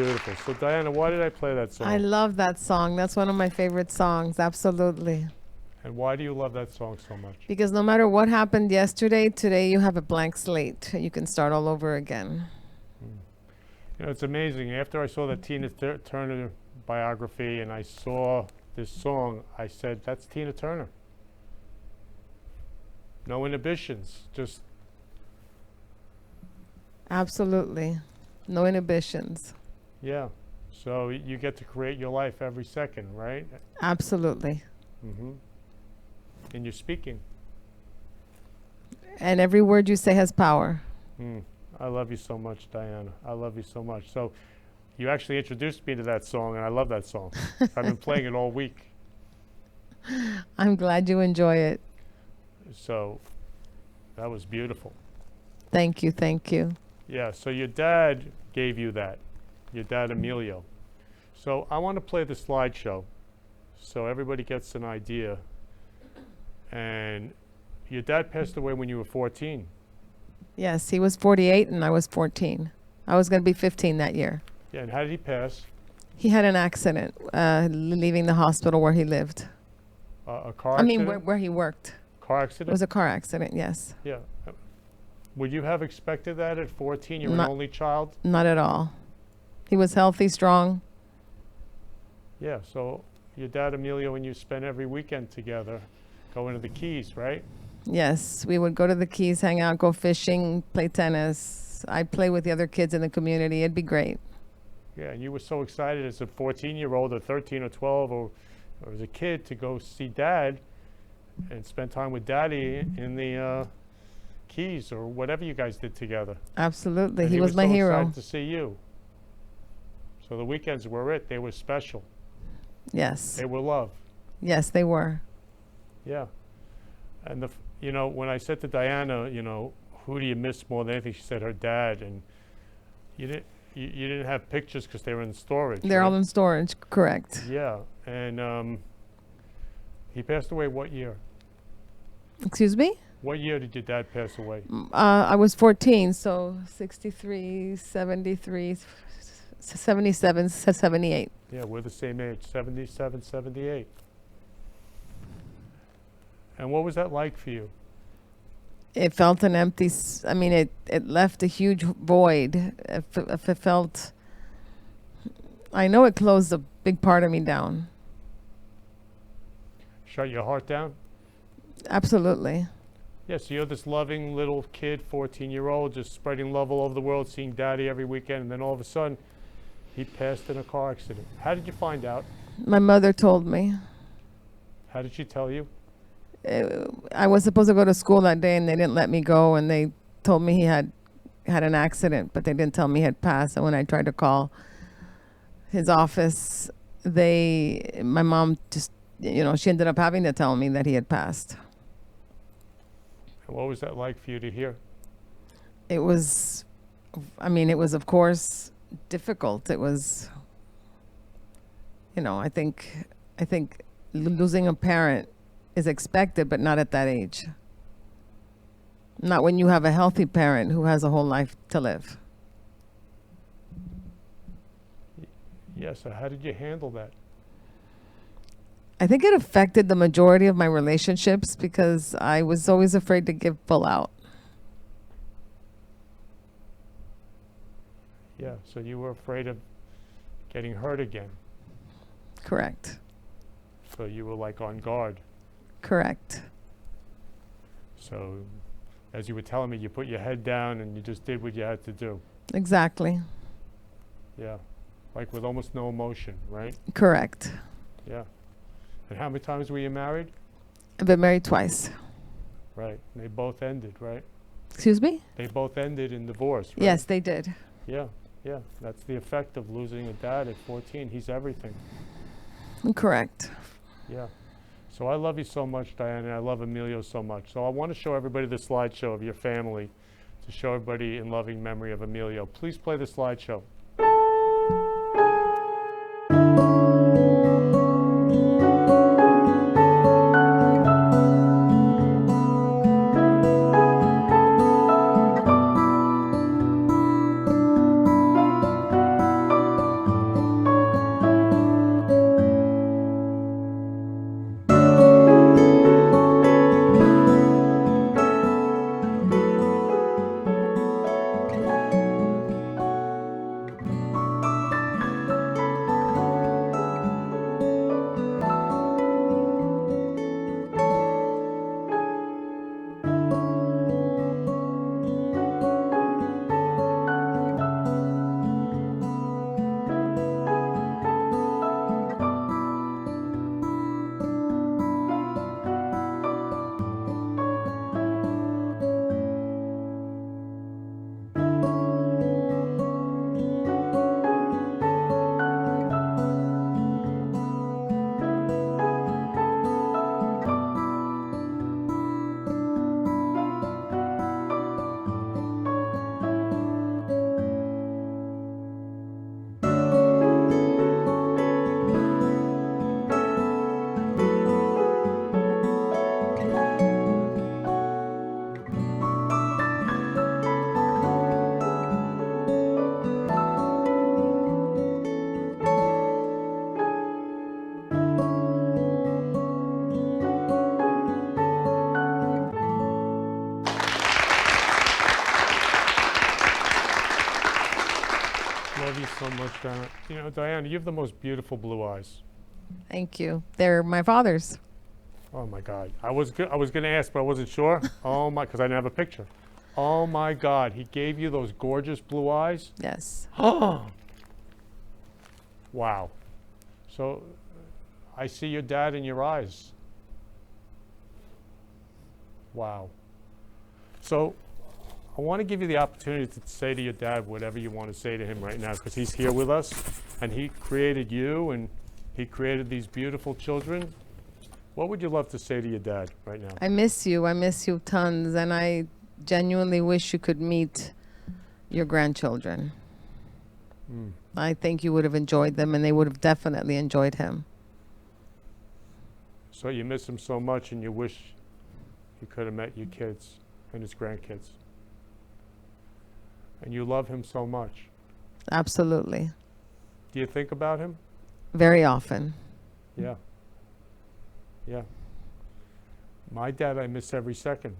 beautiful. So Diana, why did I play that song? I love that song. That's one of my favorite songs, absolutely. And why do you love that song so much? Because no matter what happened yesterday, today you have a blank slate. You can start all over again. You know, it's amazing. After I saw the Tina Turner biography and I saw this song, I said, that's Tina Turner. No inhibitions, just... Absolutely. No inhibitions. Yeah. So you get to create your life every second, right? Absolutely. Mm-hmm. And you're speaking. And every word you say has power. I love you so much, Diana. I love you so much. So you actually introduced me to that song, and I love that song. I've been playing it all week. I'm glad you enjoy it. So that was beautiful. Thank you, thank you. Yeah, so your dad gave you that, your dad Emilio. So I want to play the slideshow so everybody gets an idea. And your dad passed away when you were 14. Yes, he was 48 and I was 14. I was going to be 15 that year. Yeah, and how did he pass? He had an accident leaving the hospital where he lived. A car I mean, accident? where he worked. Car accident? It was a car accident, yes. Yeah. Would you have expected that at 14? You're an only child? Not at all. He was healthy, strong. Yeah, so your dad Emilio and you spent every weekend together going to the Keys, right? Yes, we would go to the Keys, hang out, go fishing, play tennis. I'd play with the other kids in the community. It'd be great. Yeah, and you were so excited as a 14-year-old or 13 or 12 or as a kid to go see Dad and spend time with Daddy in the Keys or whatever you guys did together. Absolutely, And he was my so hero. excited to see you. So the weekends were it. They were special. Yes. They were love. Yes, they were. Yeah. And you know, when I said to Diana, you know, who do you miss more than anything? She said her dad, and you didn't have pictures because they were in storage. They're right? all in storage, correct. Yeah, and he passed away what year? Excuse me? What year did your dad pass away? I was 14, so 63, 73, 77, 78. Yeah, we're the same age, 77, 78. And what was that like for you? It felt an empty, I mean, it left a huge void. It felt, I know it closed a big part of me down. Shut your heart down? Absolutely. Yeah, so you're this loving little kid, 14-year-old, just spreading love all over the world, seeing Daddy every weekend, and then all of a sudden, he passed in a car accident. How did you find out? My mother told me. How did she tell you? I was supposed to go to school that day, and they didn't let me go, and they told me he had an accident, but they didn't tell me he had passed. And when I tried to call his office, my mom just, you know, she ended up having to tell me that he had passed. And what was that like for you to hear? It was, I mean, it was, of course, difficult. It was, you know, I think losing a parent is expected, but not at that age. Not when you have a healthy parent who has a whole life to live. Yeah, so how did you handle that? I think it affected the majority of my relationships because I was always afraid to give full out. Yeah, so you were afraid of getting hurt again. Correct. So you were like on guard. Correct. So as you were telling me, you put your head down and you just did what you had to do. Exactly. Yeah, like with almost no emotion, right? Correct. Yeah. And how many times were you married? I've been married twice. Right. They both ended, right? Excuse me? They both ended in divorce, right? Yes, they did. Yeah, yeah. That's the effect of losing a dad at 14. He's everything. Correct. Yeah. So I love you so much, Diana, and I love Emilio so much. So I want to show everybody the slideshow of your family to show everybody in loving memory of Emilio. Please play the slideshow. Diana. You know, Diana, you have the most beautiful blue eyes. Thank you. They're my father's. Oh my God. I was going to ask, but I wasn't sure. Oh my, because I didn't have a picture. Oh my God. He gave you those gorgeous blue eyes? Yes. Wow. So I see your dad in your eyes. Wow. So I want to give you the opportunity to say to your dad whatever you want to say to him right now, because he's here with us and he created you and he created these beautiful children. What would you love to say to your dad right now? I miss you. I miss you tons. And I genuinely wish you could meet your grandchildren. I think you would have enjoyed them and they would have definitely enjoyed him. So you miss him so much and you wish you could have met your kids and his grandkids. And you love him so much. Absolutely. Do you think about him? Very often. Yeah. Yeah. My dad, I miss every second.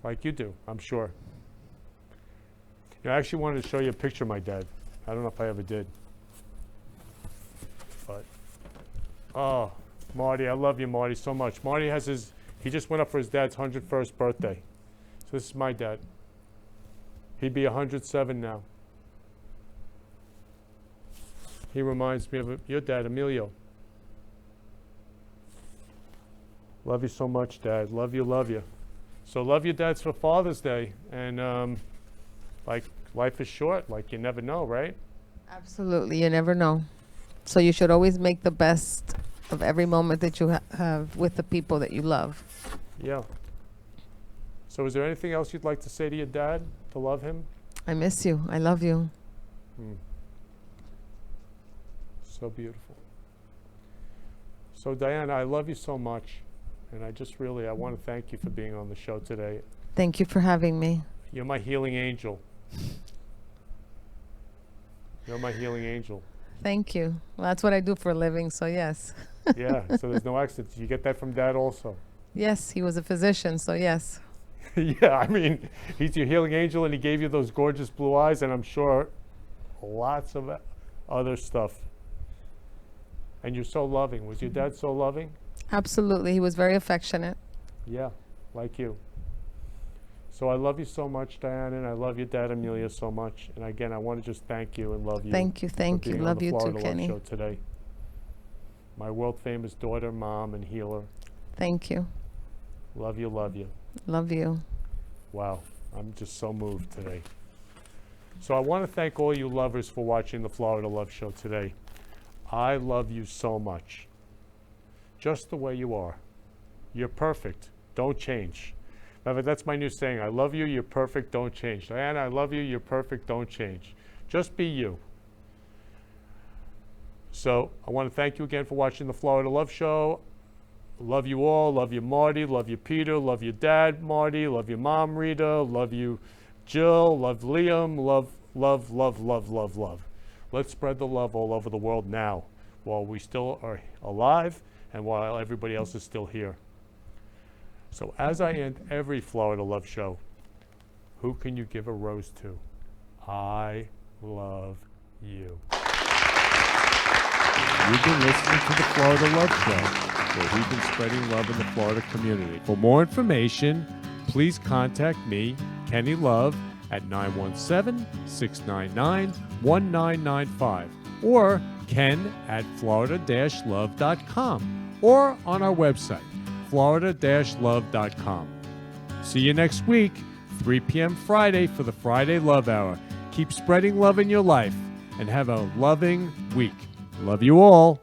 Like you do, I'm sure. You know, I actually wanted to show you a picture of my dad. I don't know if I ever did. But, oh, Marty, I love you, Marty, so much. Marty has he just went up for his dad's 101st birthday. So this is my dad. He'd be 107 now. He reminds me of your dad, Emilio. Love you so much, Dad. Love you, love you. So love your dads for Father's Day. And like life is short, like you never know, right? Absolutely. You never know. So you should always make the best of every moment that you have with the people that you love. Yeah. So is there anything else you'd like to say to your dad to love him? I miss you. I love you. So beautiful. So Diana, I love you so much. And I just really, I want to thank you for being on the show today. Thank you for having me. You're my healing angel. You're my healing angel. Thank you. Well, that's what I do for a living, so yes. Yeah, so there's no accidents. You get that from Dad also. Yes, he was a physician, so yes. Yeah, I mean, he's your healing angel and he gave you those gorgeous blue eyes and I'm sure lots of other stuff. And you're so loving. Was your dad so loving? Absolutely. He was very affectionate. Yeah, like you. So I love you so much, Diana, and I love your dad, Amelia, so much. And again, I want to just thank you and love you. Thank you, thank you. Love you too, Florida Kenny. Love Show today. My world-famous daughter, mom, and healer. Thank you. Love you, love you. Love you. Wow, I'm just so moved today. So I want to thank all you lovers for watching the Florida Love Show today. I love you so much. Just the way you are. You're perfect. Don't change. Remember, that's my new saying. I love you. You're perfect. Don't change. Diana, I love you. You're perfect. Don't change. Just be you. So I want to thank you again for watching the Florida Love Show. Love you all. Love you, Marty. Love you, Peter. Love your dad, Marty. Love your mom, Rita. Love you, Jill. Love Liam. Love, love, love, love, love, love. Let's spread the love all over the world now while we still are alive and while everybody else is still here. So as I end every Florida Love Show, who can you give a rose to? I love you. You've been listening to the Florida Love Show, where we've been spreading love in the Florida community. For more information, please contact me, Kenny Love, at 917-699-1995 or ken@florida-love.com or on our website, florida-love.com. See you next week, 3 p.m. Friday for the Friday Love Hour. Keep spreading love in your life and have a loving week. Love you all.